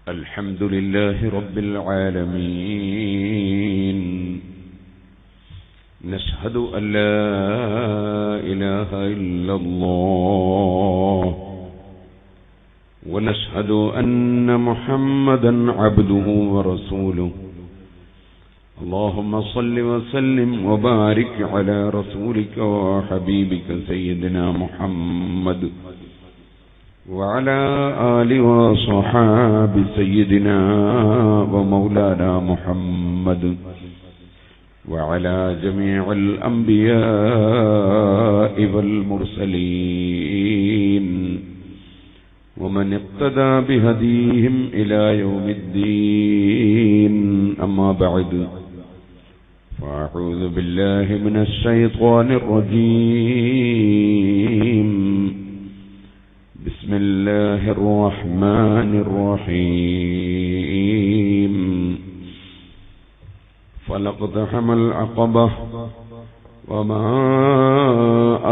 الحمد لله رب العالمين نشهد أن لا إله إلا الله ونشهد أن محمدا عبده ورسوله اللهم صل وسلم وبارك على رسولك وحبيبك سيدنا محمد وعلى آله وصحاب سيدنا ومولانا محمد وعلى جميع الأنبياء والمرسلين ومن اقتدى بهديهم إلى يوم الدين أما بعد فأعوذ بالله من الشيطان الرجيم بسم الله الرحمن الرحيم فلاقتحم العقبة وما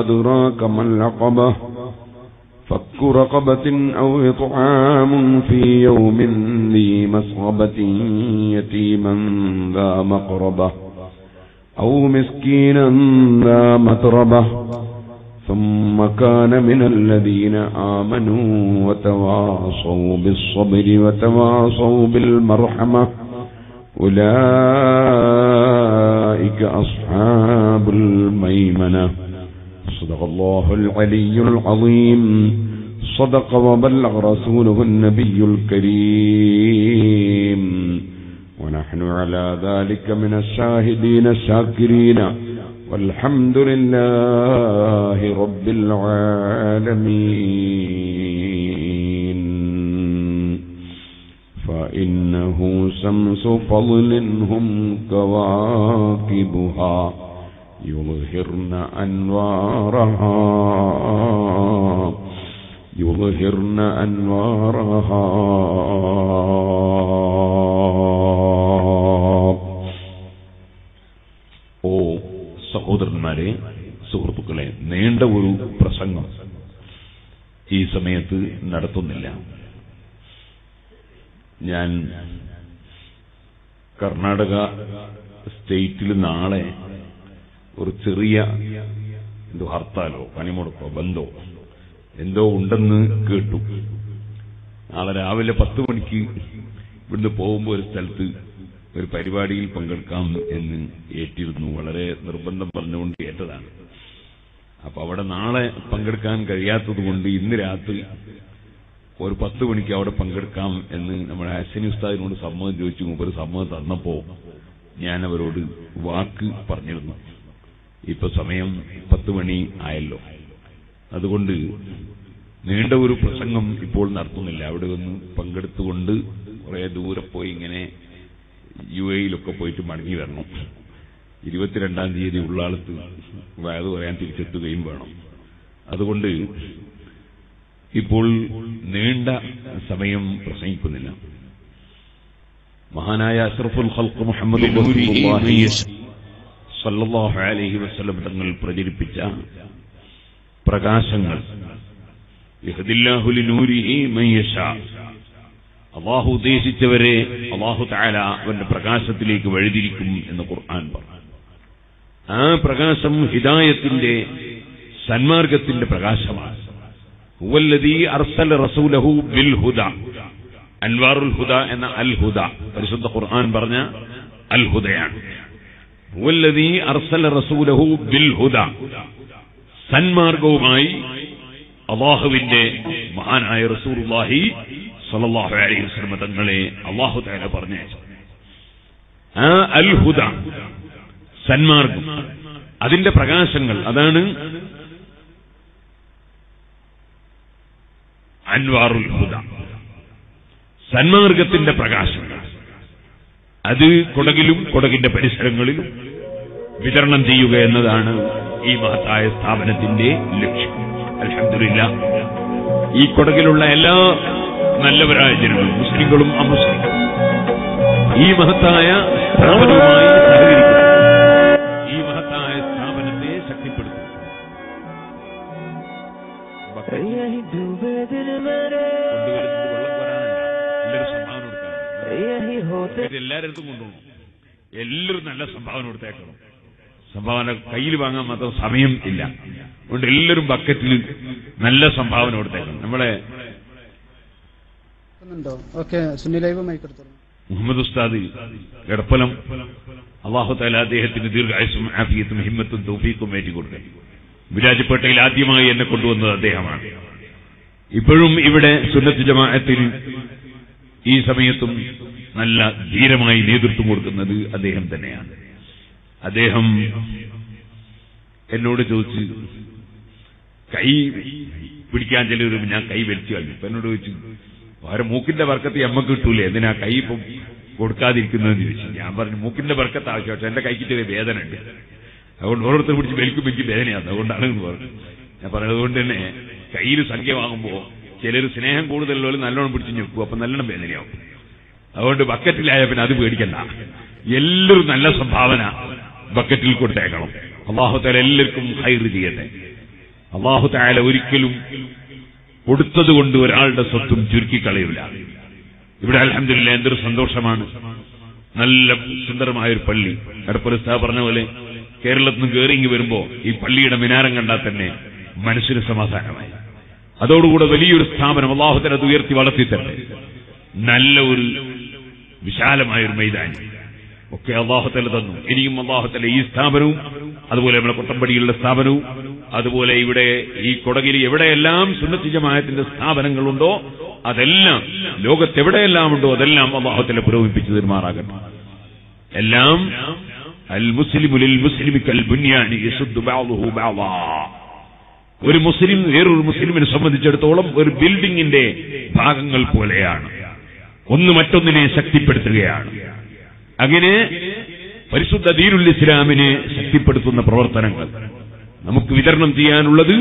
أدراك ما العقبة فك رقبة أو إطعام في يوم ذي مسغبة يتيما ذا مقربة أو مسكينا ذا متربة ثم كان من الذين آمنوا وتواصوا بالصبر وتواصوا بالمرحمة أولئك أصحاب الميمنة صدق الله العلي العظيم صدق وبلغ رسوله النبي الكريم ونحن على ذلك من الشاهدين الشاكرين والحمد لله رب العالمين فإنه شمس فضل هم كواكبها يظهرن أنوارها ഓ സഹോദരന്മാരെ, സുഹൃത്തുക്കളെ, നീണ്ട ഒരു പ്രസംഗം ഈ സമയത്ത് നടത്തുന്നില്ല. ഞാൻ കർണാടക സ്റ്റേറ്റിൽ നാളെ ഒരു ചെറിയ ഹർത്താലോ പണിമുടക്കോ ബന്ധോ എന്തോ ഉണ്ടെന്ന് കേട്ടു. നാളെ രാവിലെ 10 മണിക്ക് ഇവിടുന്ന് പോകുമ്പോൾ ഒരു സ്ഥലത്ത് ഒരു പരിപാടിയിൽ പങ്കെടുക്കാം എന്ന് ഏറ്റിരുന്നു. വളരെ നിർബന്ധം പറഞ്ഞുകൊണ്ട് ഏറ്റതാണ്. അപ്പൊ അവിടെ നാളെ പങ്കെടുക്കാൻ കഴിയാത്തത് കൊണ്ട് ഇന്ന് രാത്രി ഒരു 10 മണിക്ക് അവിടെ പങ്കെടുക്കാം എന്ന് നമ്മുടെ ഹസനി ഉസ്താദിനോട് സമ്മതം ചോദിച്ചു. ഒരു സമ്മതം തന്നപ്പോ ഞാൻ അവരോട് വാക്ക് പറഞ്ഞിരുന്നു. ഇപ്പൊ സമയം 10 മണി ആയല്ലോ. അതുകൊണ്ട് നീണ്ട ഒരു പ്രസംഗം ഇപ്പോൾ നടത്തുന്നില്ല. അവിടെ ഒന്ന് പങ്കെടുത്തുകൊണ്ട് കുറെ ദൂരെ പോയി ഇങ്ങനെ UAE-യിലൊക്കെ പോയിട്ട് മടങ്ങി വരണം. 22-ാം തീയതി ഉള്ളാളത്ത് വയത് പറയാൻ തിരിച്ചെത്തുകയും വേണം. അതുകൊണ്ട് ഇപ്പോൾ നീണ്ട സമയം പ്രസംഗിക്കുന്നില്ല. മഹാനായ അഷ്റഫുൽ ഖൽഖ് മുഹമ്മദ് സല്ലല്ലാഹു അലൈഹി വസല്ലം തങ്ങൾ പ്രചരിപ്പിച്ച പ്രകാശങ്ങൾ, യഹ്ദില്ലാഹു ലിനൂരിഹി മൻ യശാ, അല്ലാഹു ഉദ്ദേശിച്ചവരെ അല്ലാഹു തആല അവന്റെ പ്രകാശത്തിലേക്ക് വഴിതിരിക്കും എന്ന് ഖുർആൻ പറഞ്ഞു. ആ പ്രകാശം ഹിദായത്തിന്റെ, സന്മാർഗത്തിന്റെ പ്രകാശമാണ്. ഹുവല്ലദീ അർസല റസൂലഹു ബിൽ ഹുദാ, അൻവാറുൽ ഹുദ എന്ന അൽ ഹുദ പരിശുദ്ധ ഖുർആൻ പറഞ്ഞ അൽ ഹുദയാണ്. ഹുവല്ലദീ അർസല റസൂലഹു ബിൽ ഹുദ, സന്മാർഗവുമായി അല്ലാഹുവിന്റെ മഹാനായ റസൂലുള്ളാഹി സ്വല്ലല്ലാഹു അലൈഹി വസല്ലം തങ്ങളെ അല്ലാഹു തആല പറഞ്ഞയച്ചു. ആ അൽ ഹുദ, സന്മാർഗം, അതിന്റെ പ്രകാശങ്ങൾ, അതാണ് അൻവാറുൽ ഹുദ, സന്മാർഗത്തിന്റെ പ്രകാശങ്ങൾ. അത് കൊടകിലും കൊടകിന്റെ പരിസരങ്ങളിലും വിതരണം ചെയ്യുക എന്നതാണ് ഈ മഹത്തായ സ്ഥാപനത്തിന്റെ ലക്ഷ്യം. അൽഹംദുലില്ലാഹ്, ഈ കൊടകിലുള്ള എല്ലാ നല്ലവരായ ജനങ്ങളും, മുസ്ലിങ്ങളും അമുസ്ലിങ്ങളും, ഈ മഹത്തായ സ്ഥാപനവുമായി സഹകരിക്കുന്നു, ഈ മഹത്തായ സ്ഥാപനത്തെ ശക്തിപ്പെടുത്തും. വെള്ളം വരാനല്ല, എല്ലാവരും സമാധാനം എല്ലായിടത്തും കൊണ്ടുപോകണം. എല്ലാവരും നല്ല സംഭാവന കൊടുത്തേക്കണം. സംഭാവന കയ്യിൽ വാങ്ങാൻ മാത്രം സമയം ഇല്ല. അതുകൊണ്ട് എല്ലാവരും ബക്കറ്റിൽ നല്ല സംഭാവന കൊടുത്തേക്കണം. നമ്മളെ മുഹമ്മദ് ഉസ്താദ് എടപ്പലം അല്ലാഹു തആല അദ്ദേഹത്തിന് ദീർഘായുസ്സും ആഫിയത്തും ഹിമ്മത്തും തൗഫീഖും ഏറ്റിക്കൊടുക്കട്ടെ. വിരാജപേട്ടയിൽ ആദ്യമായി എന്നെ കൊണ്ടുവന്നത് അദ്ദേഹമാണ്. ഇപ്പോഴും ഇവിടെ സുന്നത്ത് ജമാഅത്തിൽ ഈ സമയത്തും നല്ല ധീരമായി നേതൃത്വം കൊടുക്കുന്നത് അദ്ദേഹം തന്നെയാണ്. അദ്ദേഹം എന്നോട് ചോദിച്ചു, കൈ പിടിക്കാൻ ചിലർ ഞാൻ കൈ വലിച്ചു കളഞ്ഞു. ഇപ്പൊ എന്നോട് ചോദിച്ചു, വേറെ മൂക്കിന്റെ ബർക്കത്ത് എമ്മക്ക് കിട്ടൂലേ, എന്തിനാ കൈ ഇപ്പം കൊടുക്കാതിരിക്കുന്നതെന്ന് ചോദിച്ചു. ഞാൻ പറഞ്ഞു, മൂക്കിന്റെ ബർക്കത്ത് ആവശ്യം, പക്ഷെ എന്റെ കൈക്ക് ചെറിയ വേദന ഉണ്ട്, അതുകൊണ്ട് ഓരോരുത്തർ പിടിച്ച് വലിക്കുമ്പോൾ എനിക്ക് വേദനയാണ്, അതുകൊണ്ടാണ് എന്ന് പറഞ്ഞു. ഞാൻ പറഞ്ഞത് അതുകൊണ്ട് തന്നെ കയ്യിൽ സംഖ്യ വാങ്ങുമ്പോൾ ചിലർ സ്നേഹം കൂടുതലുള്ളവർ നല്ലോണം പിടിച്ച് ഞെക്കും, അപ്പൊ നല്ലോണം വേദനയാവും. അതുകൊണ്ട് ബക്കറ്റിലായ പിന്നെ അത് പേടിക്കണ്ട. എല്ലാവരും നല്ല സംഭാവന ബക്കറ്റിൽ കൊടുത്തേക്കണം. അല്ലാഹു തആല എല്ലാവർക്കും ഖൈർ ചെയ്യട്ടെ. അല്ലാഹു തആല ഒരിക്കലും കൊടുത്തതുകൊണ്ട് ഒരാളുടെ സ്വത്തും ചുരുക്കിക്കളയൂല. ഇവിടെ അൽഹംദുലില്ലാഹ് എന്തൊരു സന്തോഷമാണ്. നല്ല സുന്ദരമായൊരു പള്ളി. എടപ്പല ഉസ്താദ് പറഞ്ഞ പോലെ കേരളത്തിൽ നിന്ന് കയറി വരുമ്പോ ഈ പള്ളിയുടെ മിനാരം കണ്ടാൽ തന്നെ മനസ്സിന് സമാധാനമായി. അതോടുകൂടെ വലിയൊരു സ്ഥാപനം അല്ലാഹു തആല അത് ഉയർത്തി വളർത്തിത്തട്ടെ. നല്ല ഒരു വിശാലമായൊരു മൈതാനി ഒക്കെ അല്ലാഹു തആല തന്നു. ഇനിയും അല്ലാഹു തആല ഈ സ്ഥാപനവും അതുപോലെ നമ്മുടെ കൊട്ടമ്പടിയിലുള്ള സ്ഥാപനവും അതുപോലെ ഇവിടെ ഈ കൊടകിൽ എവിടെയെല്ലാം സുന്നത്ത് ജമാഅത്തിന്റെ സ്ഥാപനങ്ങളുണ്ടോ അതെല്ലാം, ലോകത്തെവിടെയെല്ലാം ഉണ്ടോ അതെല്ലാം അല്ലാഹു തആല പുരോഗമിപ്പിച്ചു തീർമാറാകട്ടെ. എല്ലാം അൽ മുസ്ലിമു ലിൽ മുസ്ലിമി കൽ ബുനിയാനി യസുദ്ദു ബഅ്ദുഹു ബഅ്ദാ. ഒരു മുസ്ലിം വേറൊരു മുസ്ലിമിനെ സംബന്ധിച്ചിടത്തോളം ഒരു ബിൽഡിംഗിന്റെ ഭാഗങ്ങൾ പോലെയാണ്, ഒന്ന് മറ്റൊന്നിനെ ശക്തിപ്പെടുത്തുകയാണ്. അങ്ങനെ പരിശുദ്ധ ദീനുൽ ഇസ്ലാമിനെ ശക്തിപ്പെടുത്തുന്ന പ്രവർത്തനങ്ങൾ നമുക്ക് വിതരണം ചെയ്യാനുള്ളത്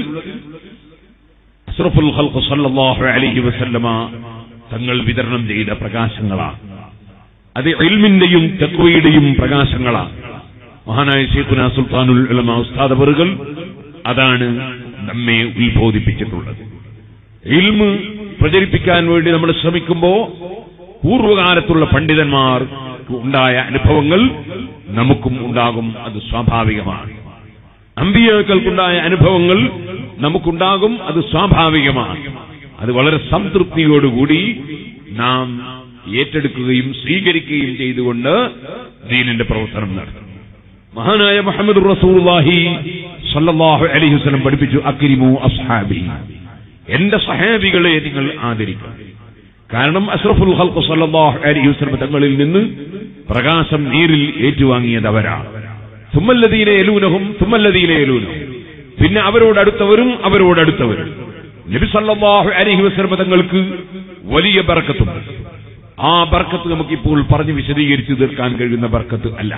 അഷ്റഫുൽ ഖൽഖ് സല്ലല്ലാഹു അലൈഹി വസല്ലമ തങ്ങൾ വിതരണം ചെയ്ത പ്രകാശങ്ങളാണ്. അത് ഇൽമിന്റെയും തഖ്വയുടെയും പ്രകാശങ്ങളാണ്. മഹാനായ ശൈഖുനാ സുൽത്താനുൽ ഉലമാ ഉസ്താദ് അവറുകൾ അതാണ് നമ്മെ ഉത്ബോധിപ്പിച്ചിട്ടുള്ളത്. ഇൽമ് പ്രചരിപ്പിക്കാൻ വേണ്ടി നമ്മൾ ശ്രമിക്കുമ്പോൾ പൂർവ്വകാലത്തുള്ള പണ്ഡിതന്മാർക്ക് ഉണ്ടായ അനുഭവങ്ങൾ നമുക്കും ഉണ്ടാകും, അത് സ്വാഭാവികമാണ്. അമ്പിയാക്കൾക്കുണ്ടായ അനുഭവങ്ങൾ നമുക്കുണ്ടാകും, അത് സ്വാഭാവികമാണ്. അത് വളരെ സംതൃപ്തിയോടുകൂടി നാം ഏറ്റെടുക്കുകയും സ്വീകരിക്കുകയും ചെയ്തുകൊണ്ട് ദീനിന്റെ പ്രവർത്തനം നടത്തും. മഹാനായ മുഹമ്മദ് റസൂലുള്ളാഹി സ്വല്ലല്ലാഹു അലൈഹി വസല്ലം പഠിപ്പിച്ചു, അക്രിമു അസ്ഹാബി, എന്റെ സഹാബികളെ നിങ്ങൾ ആദരിക്കണം. കാരണം അഷ്റഫുൽ ഖൽഖ് സ്വല്ലല്ലാഹു അലൈഹി വസല്ലം തങ്ങളിൽ നിന്ന് പ്രകാശം നീരിൽ ഏറ്റുവാങ്ങിയത് അവരാണ്. സുമ്മല്ലദീന യലൂനഹും സുമ്മല്ലദീന യലൂനഹും, പിന്നെ അവരോടടുത്തവരും അവരോടടുത്തവരും. നബി സല്ലല്ലാഹു അലൈഹി വസല്ലം തങ്ങൾക്ക് വലിയ ബർക്കത്തുണ്ട്. ആ ബർക്കത്ത് നമുക്കിപ്പോൾ പറഞ്ഞ് വിശദീകരിച്ചു തീർക്കാൻ കഴിയുന്ന ബർക്കത്ത് അല്ല.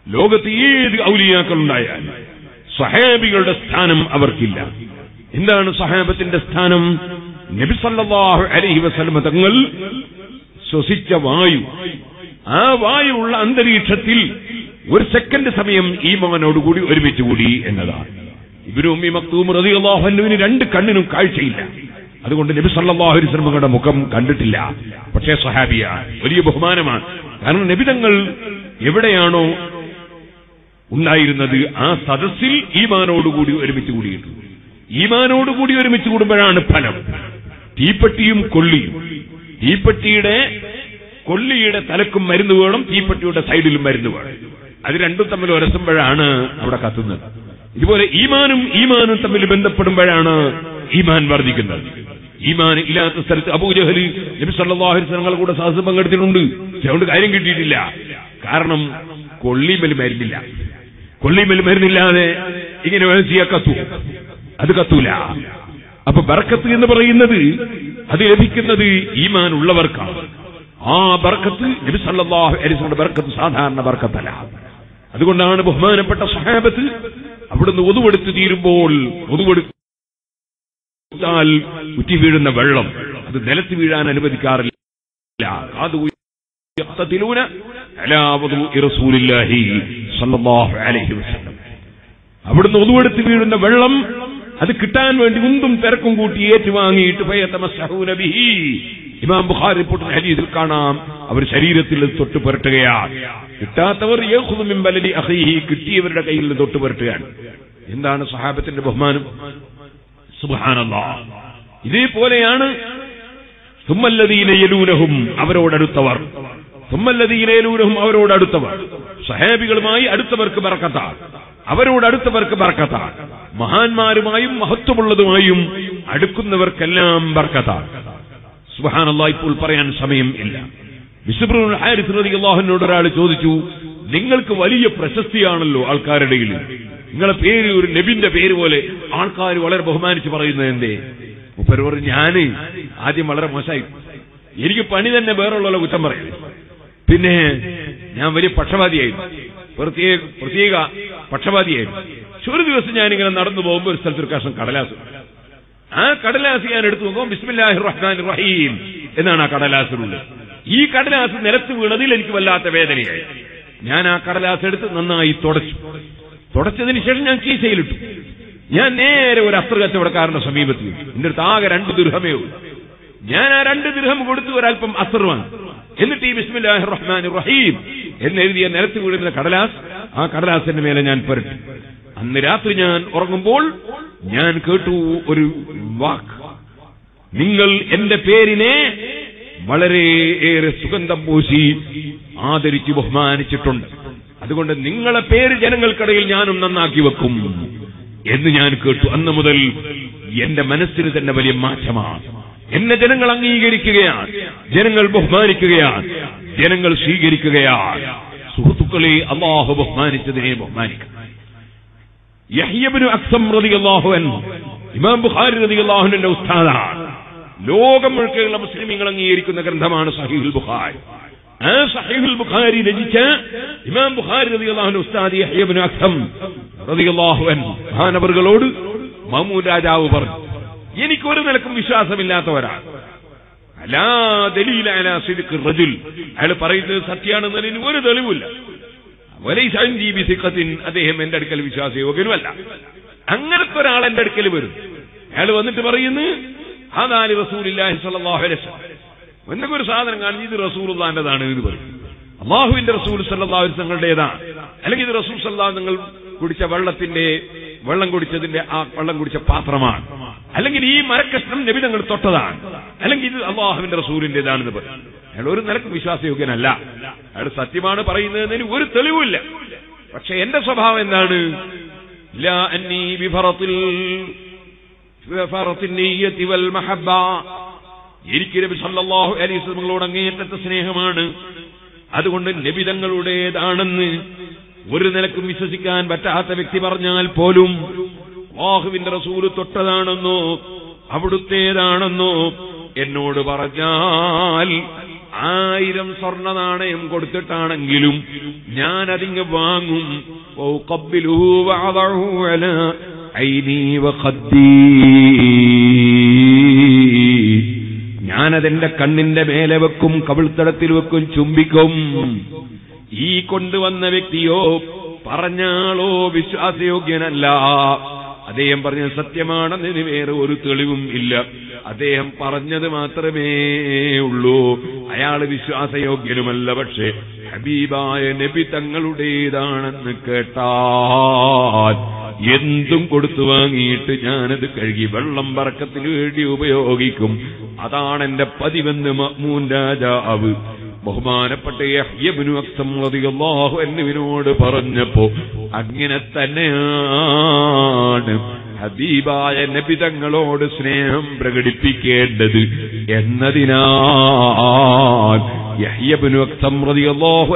ലോകത്ത് ഏത് ഔലിയാക്കളുണ്ടായാൽ സഹാബികളുടെ സ്ഥാനം അവർക്കില്ല. എന്താണ് സഹാബത്തിന്റെ സ്ഥാനം? നബി സല്ലല്ലാഹു അലൈഹി വസല്ലം തങ്ങൾ ശ്വസിച്ച വായു, ആ വായുവുള്ള അന്തരീക്ഷത്തിൽ ഒരു സെക്കൻഡ് സമയം ഈമാനോടുകൂടി ഒരുമിച്ച് കൂടി എന്നതാണ്. ഇബ്നു ഉമ്മി മക്തൂം റളിയല്ലാഹു അൻഹുവിന് രണ്ട് കണ്ണിനും കാഴ്ചയില്ല, അതുകൊണ്ട് നബി സല്ലല്ലാഹു അലൈഹി വസല്ലമയുടെ മുഖം കണ്ടിട്ടില്ല. പക്ഷേ സ്വഹാബിയാണ്, വലിയ ബഹുമാനമാണ്. കാരണം നബി തങ്ങൾ എവിടെയാണോ ഉണ്ടായിരുന്നത് ആ സദസ്സിൽ ഈമാനോടുകൂടി ഒരുമിച്ച് കൂടിയിട്ടുണ്ട്. ഈമാനോടുകൂടി ഒരുമിച്ച് കൂടുമ്പോഴാണ് ഫലം. തീപ്പെട്ടിയും കൊള്ളിയും, തീപ്പെട്ടിയുടെ കൊള്ളിയുടെ തലക്കും മരുന്ന് വേണം, തീപ്പെട്ടിയുടെ സൈഡിലും മരുന്ന് വേണം. അത് രണ്ടും തമ്മിൽ ഉരസുമ്പോഴാണ് അവിടെ കത്തുന്നത്. ഇതുപോലെ ഈമാനും തമ്മിൽ ബന്ധപ്പെടുമ്പോഴാണ് ഈമാൻ വർദ്ധിക്കുന്നത്. ഈമാൻ ഇല്ലാത്ത സ്ഥലത്ത് അബൂജഹൽ നബി സല്ലല്ലാഹു അലൈഹി വസല്ലം കൂടെ സഹസ്ര പങ്കെടുത്തിട്ടുണ്ട്, അതുകൊണ്ട് കാര്യം കിട്ടിയിട്ടില്ല. കാരണം കൊള്ളിമേൽ മരുന്നില്ല. കൊള്ളിമേൽ മരുന്നില്ലാതെ ഇങ്ങനെ വലിയ കത്തു, അത് കത്തൂല. അപ്പൊ ബർക്കത്ത് എന്ന് പറയുന്നത് അത് ലഭിക്കുന്നത് ഈമാൻ ഉള്ളവർക്കാണ്. ആ ബർക്കത്ത് നബി സല്ലല്ലാഹു അലൈഹി വസല്ലം ബർക്കത്ത് സാധാരണ ബർക്കത്തല്ല. അതുകൊണ്ടാണ് ബഹുമാനപ്പെട്ട സ്വഹാബത്ത് അവിടുന്ന് ഒതുവെടുത്ത് തീരുമ്പോൾ ഒതുവെടുത്താൽ ഉറ്റി വീഴുന്ന വെള്ളം അത് നിലത്ത് വീഴാൻ അനുവദിക്കാറില്ല. അവിടുന്ന് ഒതുവെടുത്ത് വീഴുന്ന വെള്ളം അത് കിട്ടാൻ വേണ്ടി ഉന്തും തിരക്കും കൂട്ടി ഏറ്റുവാങ്ങിയിട്ട് ഇമാം ബുഖാരി റിപ്പോർട്ട് ഹദീസിൽ കാണാം, അവർ ശരീരത്തിൽ തൊട്ട് പുരട്ടുകയാണ്. കിട്ടാത്തവർ യഖുദു മിൻ ബലദി അഖീഹി, കിട്ടിയവരുടെ കയ്യിൽ തൊട്ട് പുരട്ടുകയാണ്. എന്താണ് സഹാബത്തിന്റെ ബഹുമാനം? സുബ്ഹാനല്ലാഹ്. ഇതേപോലെയാണ് സുമ്മല്ലദീന യലൂനഹും, അവരോടടുത്തവർ. സുമ്മല്ലദീന യലൂനഹും, അവരോടടുത്തവർ. സഹാബികളുമായി അടുത്തവർക്ക് ബർക്കത്താണ്, അവരോടടുത്തവർക്ക് ബർക്കത്താണ്. മഹാന്മാരുമായും മഹത്വമുള്ളതുമായും അടുക്കുന്നവർക്കെല്ലാം ബർക്കത്താണ്. സുബ്ഹാനല്ലാഹ്. ഇപ്പോൾ പറയാൻ സമയം ഇല്ല. ബിശ്ർ ഇബ്നുൽ ഹാരിസ് റളിയല്ലാഹു അൻഹുവിനോട് ഒരാൾ ചോദിച്ചു, നിങ്ങൾക്ക് വലിയ പ്രശസ്തിയാണല്ലോ ആൾക്കാരുടെ ഇടയിൽ, നിങ്ങളെ പേര് ഒരു നബിന്റെ പേര് പോലെ ആൾക്കാർ വളരെ ബഹുമാനിച്ച് പറയുന്നത് എന്തേ? മൂപ്പര് പറഞ്ഞു, ഞാന് ആദ്യം വളരെ മോശമായി, എനിക്ക് പണി തന്നെ വേറുള്ള കുറ്റം പറയും, പിന്നെ ഞാൻ വലിയ പക്ഷപാതിയായിരുന്നു, പ്രത്യേക പക്ഷപാതിയായിരുന്നു. ഒരു ദിവസം ഞാനിങ്ങനെ നടന്നു പോകുമ്പോൾ ഒരു സ്ഥലത്തൊരു കഷ്ണം കടലാസ്, ആ കടലാസ് ഞാൻ എടുത്തു നോക്കുമ്പോൾ ബിസ്മില്ലാഹിർ റഹ്മാനിർ റഹീം എന്നാണ് ആ കടലാസിലുള്ളത്. ഈ കടലാസ് നിലത്ത് വീണതിൽ എനിക്ക് വല്ലാത്ത വേദനയായി. ഞാൻ ആ കടലാസ് എടുത്ത് നന്നായി തുടച്ചതിന് ശേഷം ഞാൻ കീശയിലിട്ടു. ഞാൻ നേരെ ഒരു അസ്ത്ര കച്ചവടക്കാരന്റെ സമീപത്തിൽ, എന്റെ അടുത്ത് ആകെ 2 ദിർഹമേ ഉള്ളൂ. ഞാൻ ആ 2 ദിർഹം കൊടുത്ത് ഒരൽപ്പം അസ്ർ വാങ്ങി. എന്നിട്ട് ഈ ബിസ്മില്ലാഹിർ റഹ്മാനിർ റഹീം എന്നെഴുതിയ നിലത്ത് വീഴുന്ന കടലാസ്, ആ കടലാസിന്റെ മേലെ ഞാൻ പുരട്ടി. അന്ന് രാത്രി ഞാൻ ഉറങ്ങുമ്പോൾ ഞാൻ കേട്ടു ഒരു വാക്ക്, നിങ്ങൾ എന്റെ പേരിനെ വളരെയേറെ സുഗന്ധം പൂശി ആദരിച്ച് ബഹുമാനിച്ചിട്ടുണ്ട്, അതുകൊണ്ട് നിങ്ങളെ പേര് ജനങ്ങൾക്കിടയിൽ ഞാനും നന്നാക്കി വെക്കും എന്ന് ഞാൻ കേട്ടു. അന്ന് മുതൽ എന്റെ മനസ്സിന് തന്നെ വലിയ മാറ്റമാണ്. എന്നെ ജനങ്ങൾ അംഗീകരിക്കുകയാണ്, ജനങ്ങൾ ബഹുമാനിക്കുകയാണ്, ജനങ്ങൾ സ്വീകരിക്കുകയാണ്. സുഹൃത്തുക്കളെ, അല്ലാഹു ബഹുമാനിച്ചതിനെ ബഹുമാനിക്കണം. യഹ്യ ഇബ്നു അഖ്സം റളിയല്ലാഹു അൻഹു ഇമാം ബുഖാരി റളിയല്ലാഹു അൻഹുവിന്റെ ഉസ്താദാണ്. ലോകം മുഴുവനുള്ള മുസ്ലിമീങ്ങൾ അംഗീകരിക്കുന്ന ഗ്രന്ഥമാണ് സഹീഹുൽ ബുഖാരി. ആ സഹീഹുൽ ബുഖാരി രചിച്ച ഇമാം ബുഖാരി റളിയല്ലാഹു അൻഹു ഉസ്താദ് യഹ്യ ഇബ്നു അഖ്സം റളിയല്ലാഹു അൻഹു മഹാനവറുകളോട് മഅ്മൂൻ രാജാവ് പറഞ്ഞു, എനിക്കൊരു നിലക്കും വിശ്വാസമില്ലാത്തവരാണ്. അലാ ദലീല അലാ സിദ്ഖിർ റജുൽ, അയാൾ പറയുന്നത് സത്യമാണെന്നതിന് ഒരു തെളിവില്ല. വലൈസ ഇൻദീ ബിസിഖത്തിൻ, അദ്ദേഹം എന്റെ അടുക്കൽ വിശ്വാസയോഗ്യനുമല്ല. അങ്ങനത്തെ ഒരാൾ എന്റെ അടുക്കൽ വരും. അയാൾ വന്നിട്ട് പറയുന്നു, ഹാദാലി റസൂലുള്ളാഹി സ്വല്ലല്ലാഹു അലൈഹി വസല്ലം, എന്തൊക്കെ ഒരു സാധനം കാണുന്നു, ഇത് റസൂലുള്ളാഹിന്റേതാണ് എന്ന് പറയും. അല്ലാഹുവിന്റെ റസൂൽ സല്ലല്ലാഹു അലൈഹി വസല്ലം തങ്ങളുടേതാണ്, അല്ലെങ്കിൽ ഇത് റസൂൽ സല്ലല്ലാഹു നിങ്ങൾ കുടിച്ച വെള്ളം കുടിച്ചതിന്റെ ആ വെള്ളം കുടിച്ച പാത്രമാണ്, അല്ലെങ്കിൽ ഈ മരക്കഷ്ണം നബി തങ്ങൾ തൊട്ടതാണ്, അല്ലെങ്കിൽ ഇത് അല്ലാഹുവിന്റെ റസൂലിന്റേതാണെന്ന് പറയും. അയാൾ ഒരു നിലക്കും വിശ്വാസയോഗ്യനല്ല. അയാൾ സത്യമാണ് പറയുന്നതിന് ഒരു തെളിവില്ല. പക്ഷെ എന്റെ സ്വഭാവം എന്താണ്? ലാ അന്നീ ബിഫറത്തിൽ നിയ്യതി വൽ മഹബ്ബ, എനിക്ക് നബി സല്ലല്ലാഹു അലൈഹി വസല്ലമയോട് അങ്ങേയറ്റത്തെ സ്നേഹമാണ്, അതുകൊണ്ട് നബി തങ്ങളുടേതാണെന്ന് ഒരു നിലക്കും വിശ്വസിക്കാൻ പറ്റാത്ത വ്യക്തി പറഞ്ഞാൽ പോലും അല്ലാഹുവിന്റെ റസൂൽ തൊട്ടതാണെന്നോ അവിടുത്തേതാണെന്നോ എന്നോട് പറഞ്ഞാൽ 1000 സ്വർണ്ണ നാണയം കൊടുത്തിട്ടാണെങ്കിലും ഞാൻ അതിങ്ങ് വാങ്ങും. ഞാനതെന്റെ കണ്ണിന്റെ മേലെ വെക്കും, കവിൾത്തടത്തിൽ വെക്കും, ചുംബിക്കും. ഈ കൊണ്ടുവന്ന വ്യക്തിയോ പറഞ്ഞാളോ വിശ്വാസയോഗ്യനല്ല. അദ്ദേഹം പറഞ്ഞത് സത്യമാണെന്നതിന് വേറെ ഒരു തെളിവും ഇല്ല. അദ്ദേഹം പറഞ്ഞത് മാത്രമേ ഉള്ളൂ. അയാൾ വിശ്വാസയോഗ്യനുമല്ല. പക്ഷേ ഹബീബായ നബി തങ്ങളുടേതാണെന്ന് കേട്ടാൽ എന്തും കൊടുത്തു വാങ്ങിയിട്ട് ഞാനത് കഴുകി വെള്ളം ബർക്കത്തിന് വേണ്ടി ഉപയോഗിക്കും. അതാണ് എന്റെ പതിവെന്ന് മഅ്മൂൻ രാജാവ് ബഹുമാനപ്പെട്ട യഹ്യ ഇബ്നു അഖ്സം റളിയല്ലാഹു അൻഹുവിനോട് പറഞ്ഞപ്പോ അങ്ങനെ തന്നെയാണ് ഹബീബായ നബി തങ്ങളോട് സ്നേഹം പ്രകടിപ്പിക്കേണ്ടത് എന്നതിനാൽ യഹ്യ ഇബ്നു അഖ്സം റളിയല്ലാഹു